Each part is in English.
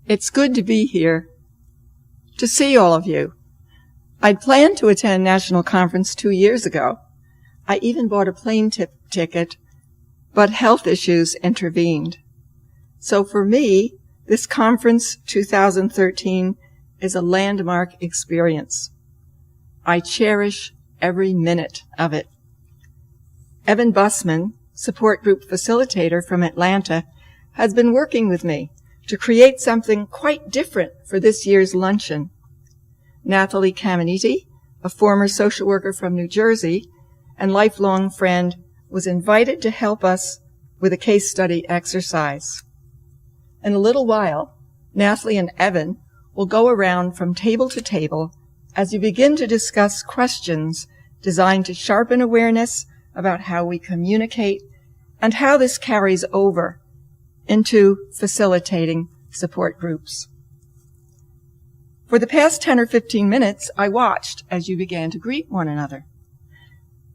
It's good to be here, to see all of you. I'd planned to attend National Conference 2 years ago. I even bought a plane ticket, but health issues intervened. So for me, this Conference 2013 is a landmark experience. I cherish every minute of it. Evan Bussman, support group facilitator from Atlanta, has been working with me to create something quite different for this year's luncheon. Nathalie Caminiti, a former social worker from New Jersey and lifelong friend, was invited to help us with a case study exercise. In a little while, Nathalie and Evan will go around from table to table as you begin to discuss questions designed to sharpen awareness about how we communicate and how this carries over into facilitating support groups. For the past 10 or 15 minutes, I watched as you began to greet one another.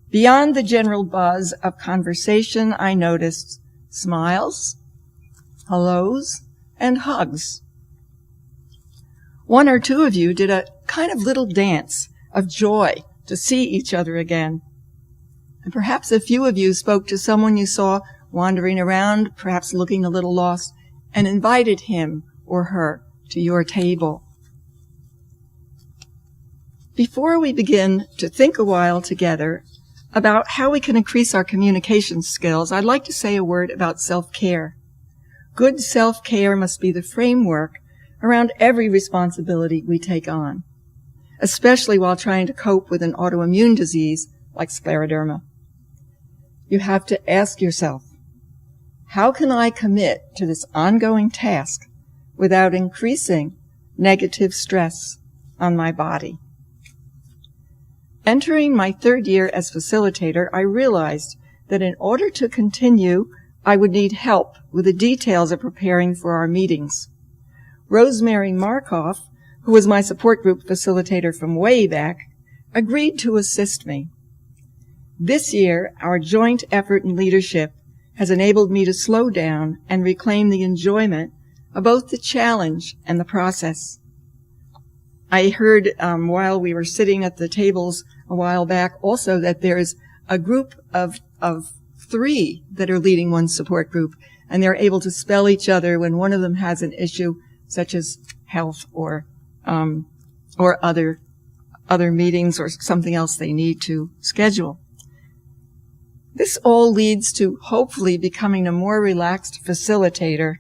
Beyond the general buzz of conversation, I noticed smiles, hellos, and hugs. One or two of you did a kind of little dance of joy to see each other again. And perhaps a few of you spoke to someone you saw wandering around, perhaps looking a little lost, and invited him or her to your table. Before we begin to think a while together about how we can increase our communication skills, I'd like to say a word about self-care. Good self-care must be the framework around every responsibility we take on, especially while trying to cope with an autoimmune disease like scleroderma. You have to ask yourself, how can I commit to this ongoing task without increasing negative stress on my body? Entering my third year as facilitator, I realized that in order to continue, I would need help with the details of preparing for our meetings. Rosemary Markoff, who was my support group facilitator from way back, agreed to assist me. This year, our joint effort and leadership has enabled me to slow down and reclaim the enjoyment of both the challenge and the process. I heard while we were sitting at the tables a while back also that there's a group of 3 that are leading one support group, and they're able to spell each other when one of them has an issue such as health or other meetings or something else they need to schedule. This all leads to hopefully becoming a more relaxed facilitator,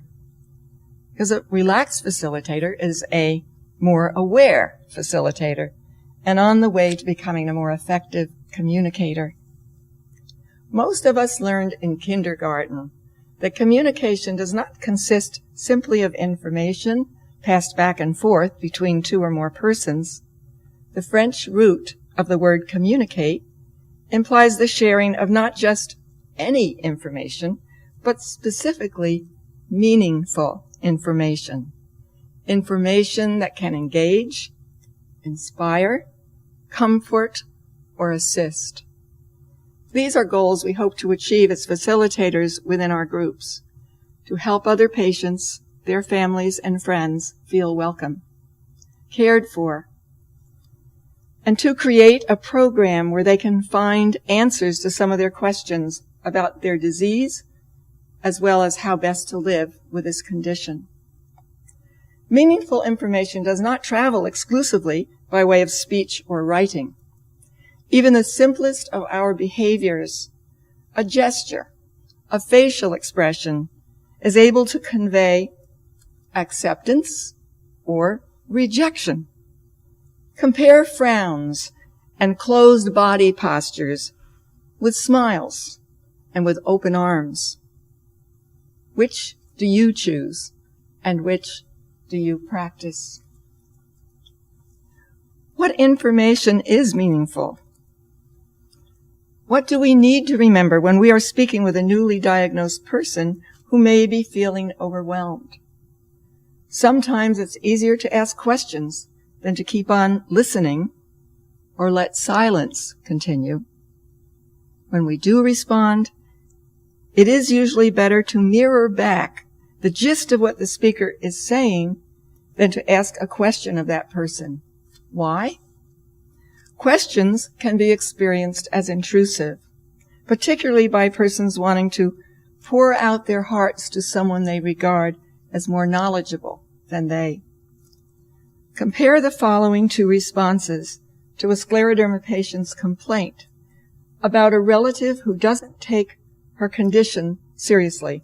because a relaxed facilitator is a more aware facilitator and on the way to becoming a more effective communicator. Most of us learned in kindergarten that communication does not consist simply of information passed back and forth between 2 or more persons. The French root of the word communicate implies the sharing of not just any information, but specifically meaningful information. Information that can engage, inspire, comfort, or assist. These are goals we hope to achieve as facilitators within our groups, to help other patients, their families, and friends feel welcome, cared for, and to create a program where they can find answers to some of their questions about their disease, as well as how best to live with this condition. Meaningful information does not travel exclusively by way of speech or writing. Even the simplest of our behaviors, a gesture, a facial expression, is able to convey acceptance or rejection. Compare frowns and closed body postures with smiles and with open arms. Which do you choose, and which do you practice? What information is meaningful? What do we need to remember when we are speaking with a newly diagnosed person who may be feeling overwhelmed? Sometimes it's easier to ask questions than to keep on listening or let silence continue. When we do respond, it is usually better to mirror back the gist of what the speaker is saying than to ask a question of that person. Why? Questions can be experienced as intrusive, particularly by persons wanting to pour out their hearts to someone they regard as more knowledgeable than they. Compare the following two responses to a scleroderma patient's complaint about a relative who doesn't take her condition seriously.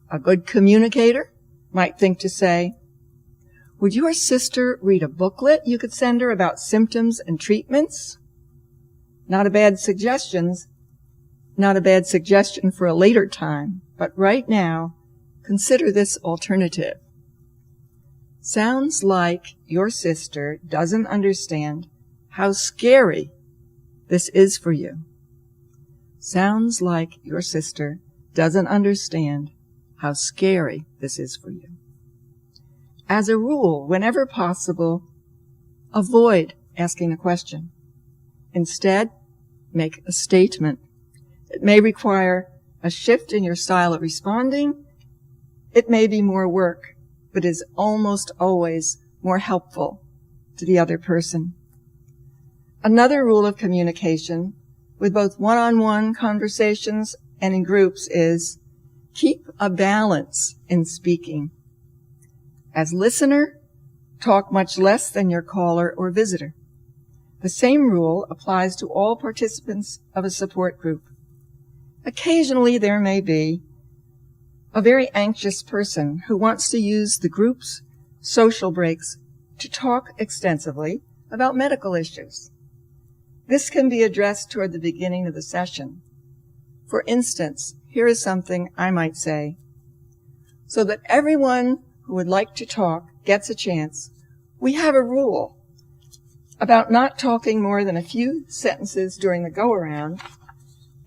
A good communicator might think to say, "Would your sister read a booklet you could send her about symptoms and treatments?" Not a bad suggestion for a later time, but right now, consider this alternative. Sounds like your sister doesn't understand how scary this is for you. Sounds like your sister doesn't understand how scary this is for you. As a rule, whenever possible, avoid asking a question. Instead, make a statement. It may require a shift in your style of responding. It may be more work, but is almost always more helpful to the other person. Another rule of communication with both one-on-one conversations and in groups is keep a balance in speaking. As listener, talk much less than your caller or visitor. The same rule applies to all participants of a support group. Occasionally there may be a very anxious person who wants to use the group's social breaks to talk extensively about medical issues. This can be addressed toward the beginning of the session. For instance, here is something I might say. So that everyone who would like to talk gets a chance, we have a rule about not talking more than a few sentences during the go-around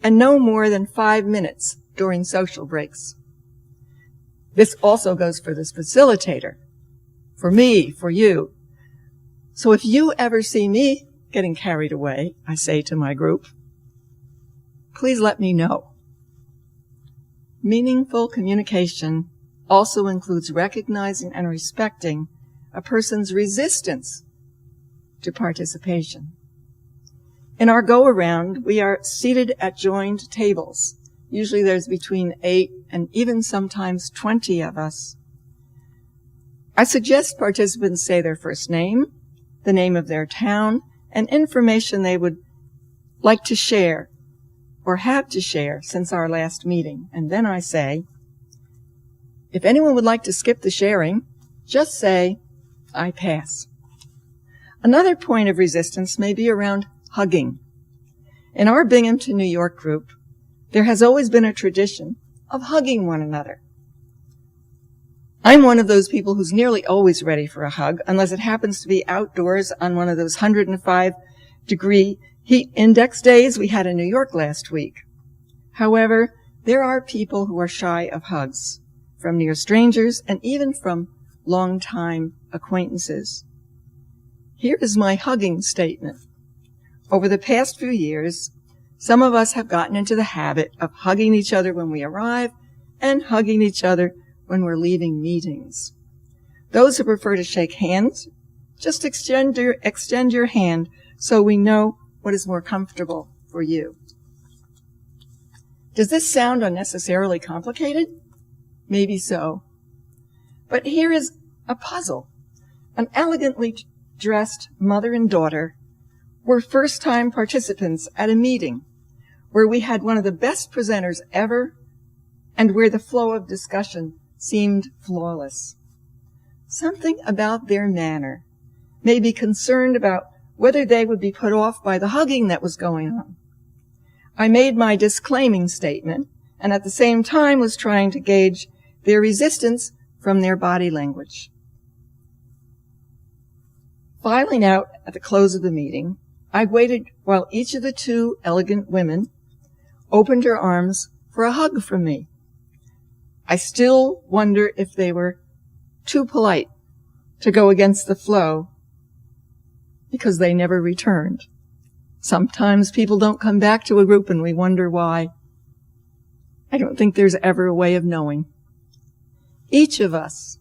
and no more than 5 minutes during social breaks. This also goes for this facilitator, for me, for you. So if you ever see me getting carried away, I say to my group, please let me know. Meaningful communication also includes recognizing and respecting a person's resistance to participation. In our go-around, we are seated at joined tables. Usually there's between 8 and even sometimes 20 of us. I suggest participants say their first name, the name of their town, and information they would like to share or have to share since our last meeting. And then I say, if anyone would like to skip the sharing, just say, I pass. Another point of resistance may be around hugging. In our Binghamton, New York group, there has always been a tradition of hugging one another. I'm one of those people who's nearly always ready for a hug, unless it happens to be outdoors on one of those 105-degree heat index days we had in New York last week. However, there are people who are shy of hugs, from near strangers and even from long-time acquaintances. Here is my hugging statement. Over the past few years, some of us have gotten into the habit of hugging each other when we arrive and hugging each other when we're leaving meetings. Those who prefer to shake hands, just extend your hand so we know what is more comfortable for you. Does this sound unnecessarily complicated? Maybe so. But here is a puzzle. An elegantly dressed mother and daughter were first-time participants at a meeting where we had one of the best presenters ever and where the flow of discussion seemed flawless. Something about their manner made me concerned about whether they would be put off by the hugging that was going on. I made my disclaiming statement and at the same time was trying to gauge their resistance from their body language. Filing out at the close of the meeting, I waited while each of the two elegant women opened her arms for a hug from me. I still wonder if they were too polite to go against the flow because they never returned. Sometimes people don't come back to a group and we wonder why. I don't think there's ever a way of knowing. Each of us,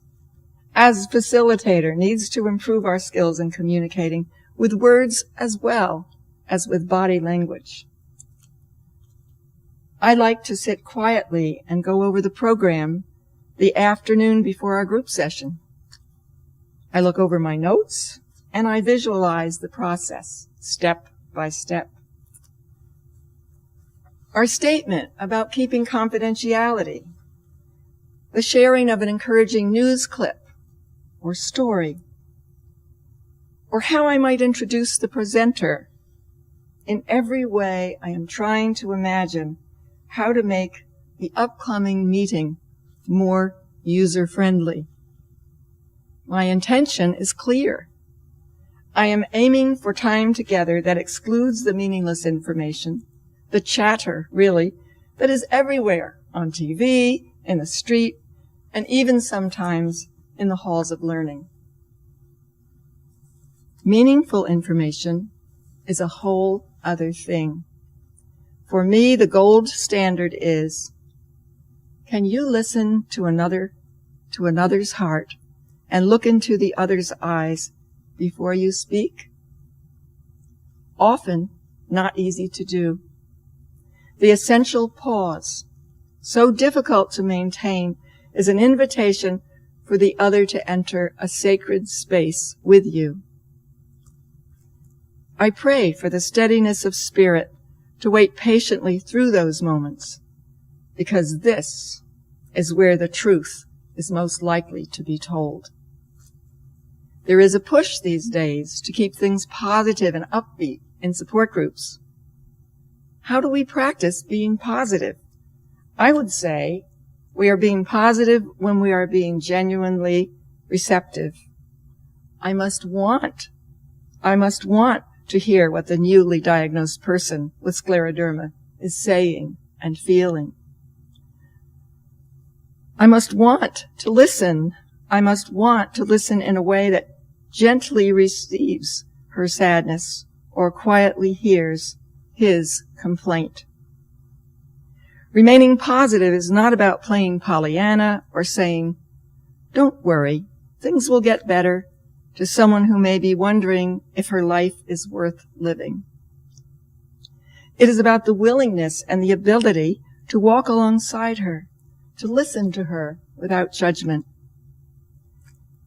as facilitator, needs to improve our skills in communicating with words as well as with body language. I like to sit quietly and go over the program the afternoon before our group session. I look over my notes and I visualize the process step by step. Our statement about keeping confidentiality, the sharing of an encouraging news clip or story, or how I might introduce the presenter. In every way, I am trying to imagine how to make the upcoming meeting more user-friendly. My intention is clear. I am aiming for time together that excludes the meaningless information, the chatter, really, that is everywhere on TV, in the street, and even sometimes in the halls of learning. Meaningful information is a whole other thing. For me, the gold standard is, can you listen to another's heart and look into the other's eyes before you speak? Often not easy to do. The essential pause, so difficult to maintain, is an invitation for the other to enter a sacred space with you. I pray for the steadiness of spirit to wait patiently through those moments, because this is where the truth is most likely to be told. There is a push these days to keep things positive and upbeat in support groups. How do we practice being positive? I would say we are being positive when we are being genuinely receptive. I must want to hear what the newly diagnosed person with scleroderma is saying and feeling. I must want to listen. I must want to listen in a way that gently receives her sadness or quietly hears his complaint. Remaining positive is not about playing Pollyanna or saying, "Don't worry, things will get better," to someone who may be wondering if her life is worth living. It is about the willingness and the ability to walk alongside her, to listen to her without judgment.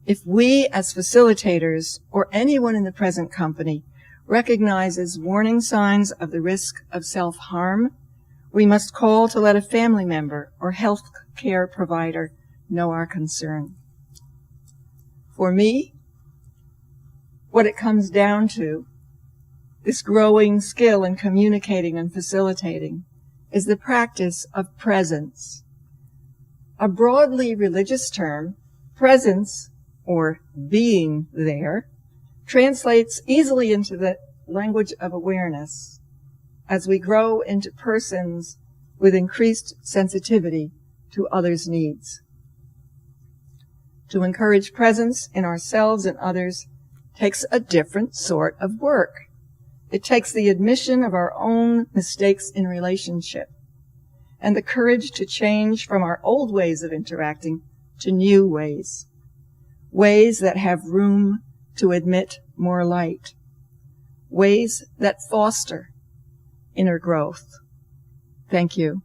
If we as facilitators or anyone in the present company recognizes warning signs of the risk of self-harm, we must call to let a family member or health care provider know our concern. For me, what it comes down to, this growing skill in communicating and facilitating, is the practice of presence. A broadly religious term, presence, or being there, translates easily into the language of awareness as we grow into persons with increased sensitivity to others' needs. To encourage presence in ourselves and others takes a different sort of work. It takes the admission of our own mistakes in relationship and the courage to change from our old ways of interacting to new ways that have room to admit more light, ways that foster inner growth. Thank you.